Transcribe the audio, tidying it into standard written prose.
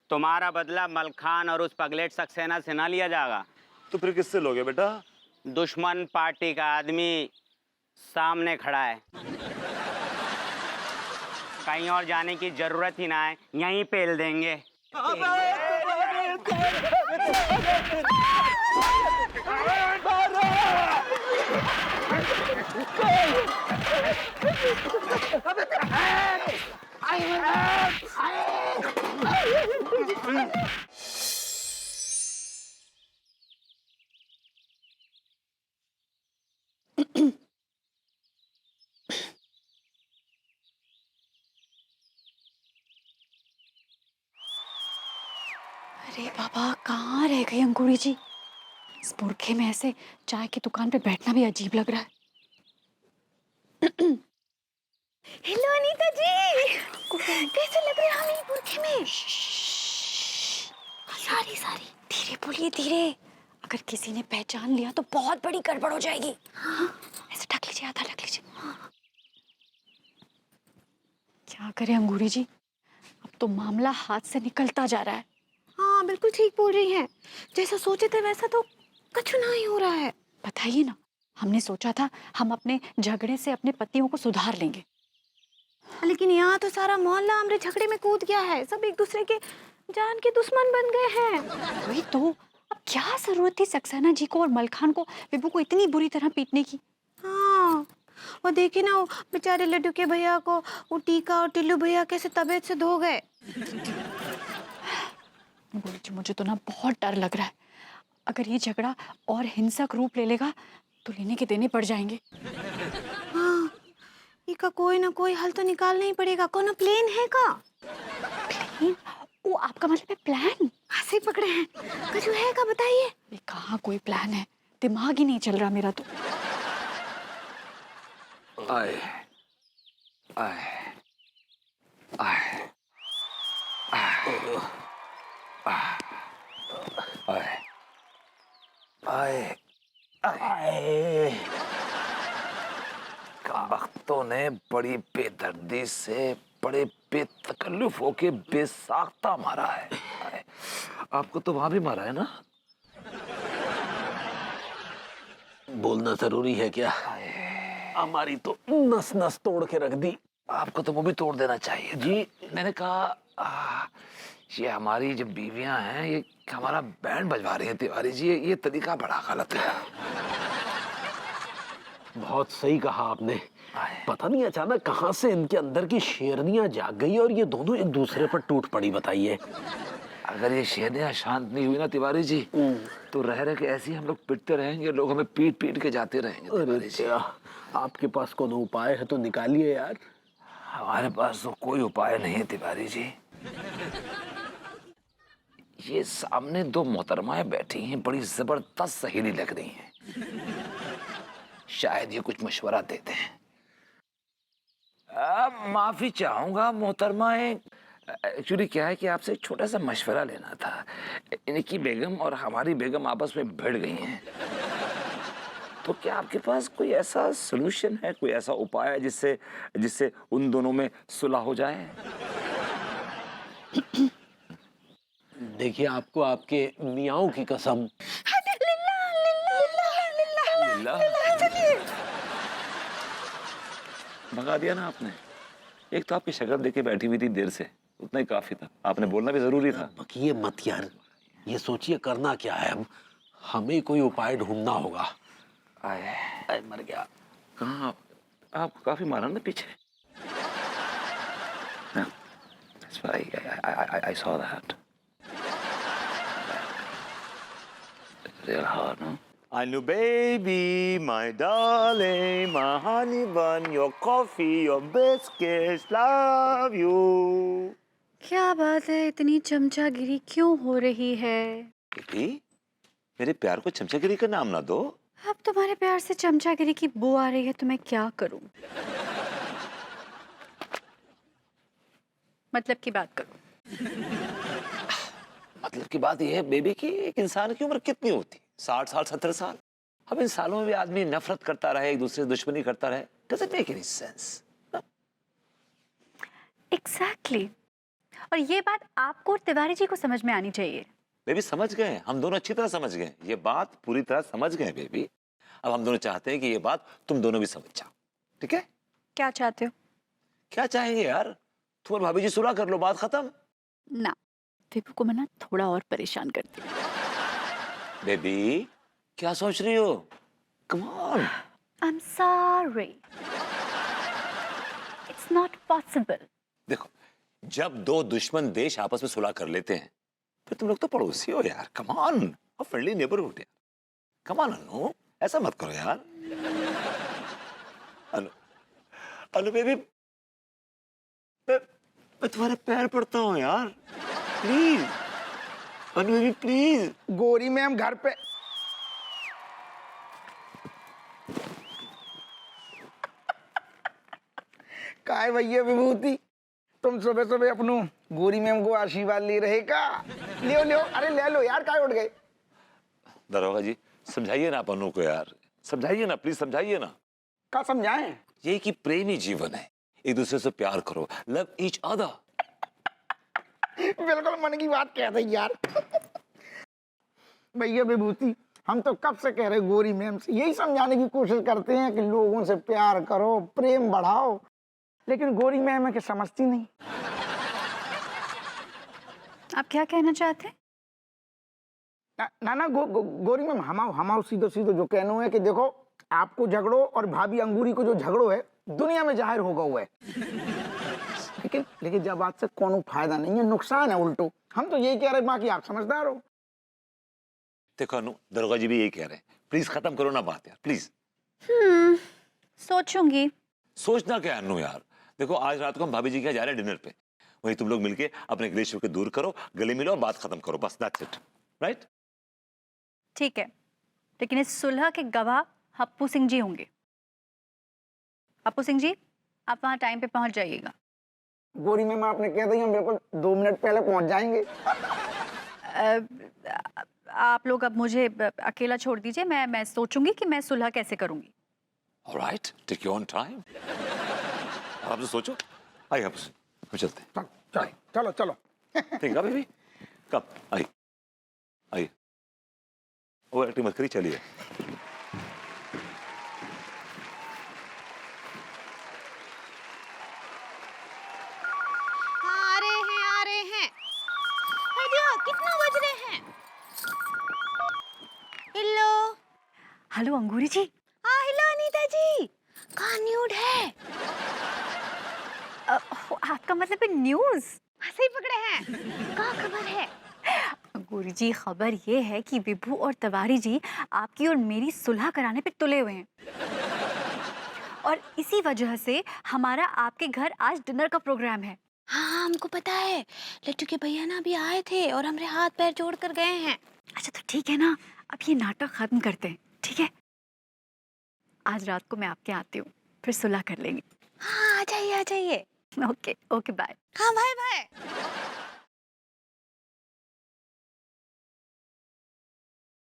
तुम्हारा बदला मलखान और उस पगलेट सक्सेना से ना लिया जाएगा। तो फिर किससे लोगे बेटा? दुश्मन पार्टी का आदमी सामने खड़ा है, कहीं और जाने की जरूरत ही ना है, यहीं पेल देंगे। अरे बाबा, कहाँ रह गई अंकुरी जी? इस बुरखे में ऐसे चाय की दुकान पे बैठना भी अजीब लग रहा है। हेलो अनीता जी, कैसे लग रहे हैं हम इस बुरखे में? सारी धीरे बोलिए, धीरे। अगर किसी ने पहचान लिया तो बहुत बड़ी गड़बड़ हो जाएगी। ऐसे ढक लीजिए, आधा ढक लीजिए। क्या करें अंगूरी जी, अब तो मामला हाथ से निकलता जा रहा है। हाँ बिल्कुल ठीक बोल रही हैं। जैसा सोचे थे वैसा तो कुछ नहीं हो रहा है। बताइए ना, हमने सोचा था हम अपने झगड़े से अपने पतियों को सुधार लेंगे, लेकिन यहाँ तो सारा मोहल्ला हमारे झगड़े में कूद गया है। सब एक दूसरे के जान के दुश्मन बन गए हैं। वही तो। अब क्या जरूरत थी सक्सेना जी को और मलखान को विभू को इतनी बुरी तरह पीटने की? हाँ, और देखिए ना वो बेचारे लड्डू के भैया को वो टीका और टिल्लू भैया कैसे तबीयत से धो गए। मुझे तो ना बहुत डर लग रहा है। अगर ये झगड़ा और हिंसक रूप ले लेगा तो लेने के देने पड़ जाएंगे। हाँ, इसका कोई ना कोई हल तो निकालना ही पड़ेगा। कौन प्लान है का? प्लान? वो आपका मतलब है प्लान? हंसी पकड़े हैं। कुछ है का बताइए। ये कहाँ कोई प्लान है, दिमाग ही नहीं चल रहा मेरा तो। आए आए आए आए आए आए वक्तों ने बड़ी बेदर्दी से बड़े बेतकल्लुफ होके बेसाख्ता मारा है। आपको तो वहां भी मारा है ना? बोलना जरूरी है क्या? हमारी तो नस नस तोड़ के रख दी। आपको तो वो भी तोड़ देना चाहिए जी। मैंने कहा ये हमारी जो बीवियां हैं ये हमारा बैंड बजवा रही हैं तिवारी जी, ये तरीका बड़ा गलत है। बहुत सही कहा आपने। पता नहीं अचानक कहां से इनके अंदर की शेरनियां जाग गई और ये दोनों एक दूसरे पर टूट पड़ी। बताइए, अगर ये शेरनियां शांत नहीं हुई ना तिवारी जी तो रह रहे के ऐसे ही हम लोग पिटते रहेंगे, लोग हमें पीट पीट के जाते रहेंगे। तिवारी जी, आपके पास कोई उपाय है तो निकालिए यार। हमारे पास तो कोई उपाय नहीं है तिवारी जी। ये सामने दो मोहतरमाएं बैठी हैं, बड़ी जबरदस्त सहेली लग रही हैं। शायद ये कुछ मशवरा देते हैं। माफी चाहूंगा मोहतरमाएं, एक्चुअली क्या है कि आपसे एक छोटा सा मशवरा लेना था। इनकी बेगम और हमारी बेगम आपस में भिड़ गई हैं, तो क्या आपके पास कोई ऐसा सलूशन है, कोई ऐसा उपाय है जिससे जिससे उन दोनों में सुलह हो जाए? देखिए, आपको आपके मियाओं की कसम। भगा दिया ना आपने। एक तो आपकी शक्ल देख के बैठी हुई थी देर से, उतना ही काफी था। आपने बोलना भी जरूरी था। बकिए मत यार, ये सोचिए करना क्या है। अब हमें कोई उपाय ढूंढना होगा। आए मर गया। कहाँ आप काफी मारा ना पीछे। I saw that. Real hard, no? Anu baby, my darling, my honey bun, your coffee, your biscuits, love you. क्या बात है, इतनी चमचागिरी क्यों हो रही है? बेबी, मेरे प्यार को चमचागिरी का नाम ना दो। अब तुम्हारे प्यार से चमचागिरी की बू आ रही है तो मैं क्या करूं? मतलब की बात करूं। मतलब की बात यह है बेबी कि एक इंसान की उम्र कितनी होती? 60 साल, 70 साल। अब इन सालों में भी आदमी नफरत करता रहे, एक दूसरे से दुश्मनी करता रहे, doesn't make any sense. Exactly. और ये बात आपको और तिवारी जी को समझ में आनी चाहिए। बेबी समझ गए, हम दोनों अच्छी तरह समझ गए, ये बात पूरी तरह समझ गए बेबी। अब हम दोनों चाहते हैं कि ये बात तुम दोनों भी समझ जाओ, ठीक है? क्या चाहते हो? क्या चाहेंगे यार, तुम और भाभी जी सुलह कर लो, बात खत्म। ना, विभू को मैं ना थोड़ा और परेशान करती हूँ। बेबी क्या सोच रही हो? Come on. I'm sorry. It's not possible. देखो, जब दो दुश्मन देश आपस में सुलह कर लेते हैं, फिर तुम लोग तो पड़ोसी हो यार। कम ऑन, और फ्रेंडली नेबरहुड यार। कम ऑन अनु, ऐसा मत करो यार। अनु, अनु बेबी, मैं तुम्हारे पैर पड़ता हूँ यार, प्लीज। Anu baby please. गोरी मैम घर पे। काय भैया विभूति, तुम सुबह सुबह अपनू गोरी मैम को आशीर्वाद ले रहे का? लियो लियो, अरे ले लो यार, काय उठ गए? दरोगा जी समझाइए ना अनु को यार, समझाइए ना प्लीज, समझाइए ना। का समझाएं? ये कि प्रेमी जीवन है, एक दूसरे से प्यार करो, लव ईच अदर। बिल्कुल मन की बात कह रही यार। भैया विभूति, हम तो कब से कह रहे गोरी मैम से यही समझाने की कोशिश करते हैं कि लोगों से प्यार करो, प्रेम बढ़ाओ, लेकिन गोरी मैम है कि समझती नहीं। आप क्या कहना चाहते हैं? ना ना गोरी मैम, हमाओ सीधो सीधो जो कहना है कि देखो, आपको झगड़ो और भाभी अंगूरी को जो झगड़ो है दुनिया में जाहिर होगा हुआ है, लेकिन जब बात से कोनो फायदा नहीं है, नुकसान है उल्टो। हम तो यही कह रहे हैं, बाकी आप समझदार हो। देखो अनु, दरोगा जी भी यही कह रहे हैं, प्लीज खत्म करो ना बात यार, प्लीज। सोचूंगी। सोचना क्या है अनु यार, देखो आज रात को हम भाभी जी के यहाँ जा रहे हैं डिनर पे, वहीं तुम लोग मिलके अपने रिलेशनशिप को दूर करो, गले मिलो, बात खत्म करो, बस दैट्स इट, राइट? ठीक है, लेकिन इस सुलह के गवाह हप्पू सिंह जी होंगे। हप्पू सिंह जी, आप वहाँ टाइम पे पहुँच जाइएगा। गोरी मैम आपने कह दिया, हम बिल्कुल 2 मिनट पहले पहुंच जाएंगे। आप लोग अब मुझे अकेला छोड़ दीजिए, मैं सोचूंगी कि मैं सुलह कैसे करूंगी। Alright, take your own time. आप तो सोचो, आइए हम चलते हैं। चलो चलो। ठीक है बेबी, कब आइए आइए, ओवर एक्टिंग मत करिए, चलिए। आ रहे हैं। अरे कितना बज रहे हैं? हेलो। हेलो अंगूरी जी। हाँ हेलो अनीता जी, कहाँ न्यूड है? आपका मतलब है न्यूज़? सही पकड़े हैं। कहाँ खबर है? अंगूरी जी, खबर ये है कि विभू और तिवारी जी आपकी और मेरी सुलह कराने पे तुले हुए हैं, और इसी वजह से हमारा आपके घर आज डिनर का प्रोग्राम है। हाँ हमको पता है, लट्टू के भैया ना अभी आए थे और हमारे हाथ पैर जोड़ कर गए हैं। अच्छा तो ठीक है ना, अब ये नाटक खत्म करते हैं, ठीक है? आज रात को मैं आपके आती हूँ, फिर सुलह कर लेंगे। हाँ आ जाइए। Okay okay bye. हाँ बाय बाय।